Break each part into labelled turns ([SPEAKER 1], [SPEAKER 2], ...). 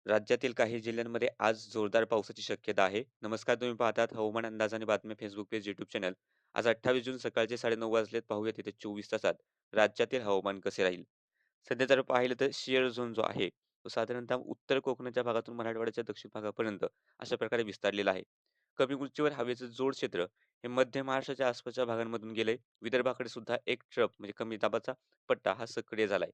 [SPEAKER 1] राज्यातील काही जिल्ह्यांमध्ये आज जोरदार पावसाची शक्यता आहे. नमस्कार, तुम्ही पाहतात हवामान अंदाज आणि बातम्या फेसबुक पेज, यूट्यूब चॅनल. आज 28 जून सकाळचे 9:30 वाजलेत. पाहूया तिथे 24 तासात राज्यातील हवामान कसे राहील. सध्या जर पाहिलं तर शियर झोन जो आहे, तो साधारणतः उत्तर कोकणाच्या भागातून मराठवाड्याच्या दक्षिण भागापर्यंत अशा प्रकारे विस्तारलेला आहे. कमी उंचीवर हवेचं जोड क्षेत्र हे मध्य महाराष्ट्राच्या आसपासच्या भागांमधून गेले. विदर्भाकडे सुद्धा एक ट्रफ म्हणजे कमी दाबाचा पट्टा हा सक्रिय झालाय.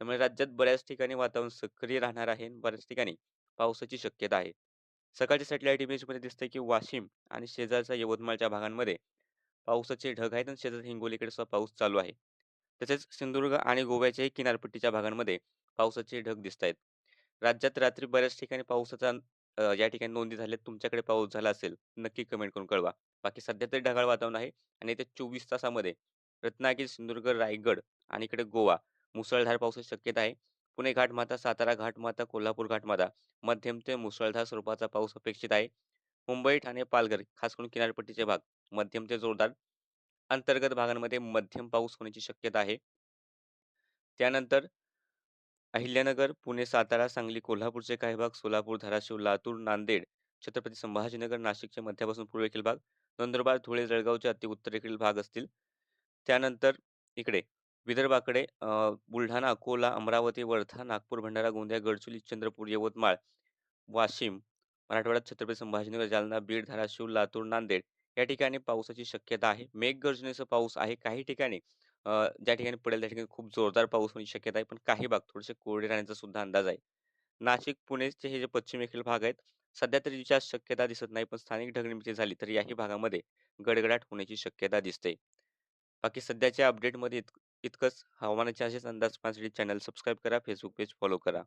[SPEAKER 1] त्यामुळे राज्यात बऱ्याच ठिकाणी वातावरण सक्रिय राहणार आहे आणि बऱ्याच ठिकाणी पावसाची शक्यता आहे. सकाळच्या सॅटेलाइट इमेजमध्ये दिसतंय की वाशिम आणि शेजारच्या यवतमाळच्या भागांमध्ये पावसाचे ढग आहेत आणि शेजारी हिंगोलीकडे सुद्धा पाऊस चालू आहे. तसेच सिंधुदुर्ग आणि गोव्याच्याही किनारपट्टीच्या भागांमध्ये पावसाचे ढग दिसत आहेत. राज्यात रात्री बऱ्याच ठिकाणी पावसाचा या ठिकाणी नोंदी झाल्यात. तुमच्याकडे पाऊस झाला असेल, नक्की कमेंट करून कळवा. बाकी सध्या तरी ढगाळ वातावरण आहे आणि येत्या 24 तासामध्ये रत्नागिरी, सिंधुदुर्ग, रायगड आणि इकडे गोवा मुसळधार पावसाची शक्यता आहे. पुणे घाटमाथा, सातारा घाटमाथा, कोल्हापूर घाटमाथा मध्यम ते मुसळधार स्वरूपाचा पाऊस अपेक्षित आहे. मुंबई, ठाणे, पालघर खास करून किनारपट्टीचे भाग मध्यम ते जोरदार, अंतर्गत भागांमध्ये मध्यम पाऊस होण्याची शक्यता आहे. त्यानंतर अहिल्यानगर, पुणे, सातारा, सांगली, कोल्हापूरचे काही भाग, सोलापूर, धाराशिव, लातूर, नांदेड, छत्रपती संभाजीनगर, नाशिकचे मध्यापासून पूर्वेकडील भाग, नंदुरबार, धुळे, जळगावचे अति उत्तरेकडील भाग असतील. त्यानंतर इकडे विदर्भाकडे बुलढाणा, अकोला, अमरावती, वर्धा, नागपूर, भंडारा, गोंदिया, गडचिरोली, चंद्रपूर, यवतमाळ, वाशिम, मराठवाड्यात छत्रपती संभाजीनगर, जालना, बीड, धाराशिव, लातूर, नांदेड या ठिकाणी पावसाची शक्यता आहे. मेघगर्जनेचा पाऊस आहे. काही ठिकाणी ज्या ठिकाणी पडेल त्या ठिकाणी खूप जोरदार पाऊस होण्याची शक्यता आहे. पण काही भाग थोडेसे कोरडे राहण्याचा सुद्धा अंदाज आहे. नाशिक, पुणेचे हे जे पश्चिमेकडील भाग आहेत, सध्या तरी विशेष शक्यता दिसत नाही. पण स्थानिक ढगनिर्मिती झाली तर याही भागामध्ये गडगडाट होण्याची शक्यता दिसते. बाकी सध्याच्या अपडेटमध्ये इतकंच. हवामानाचे असेच अंदाज पाहण्यासाठी चॅनल सबस्क्राईब करा, फेसबुक पेज फॉलो करा.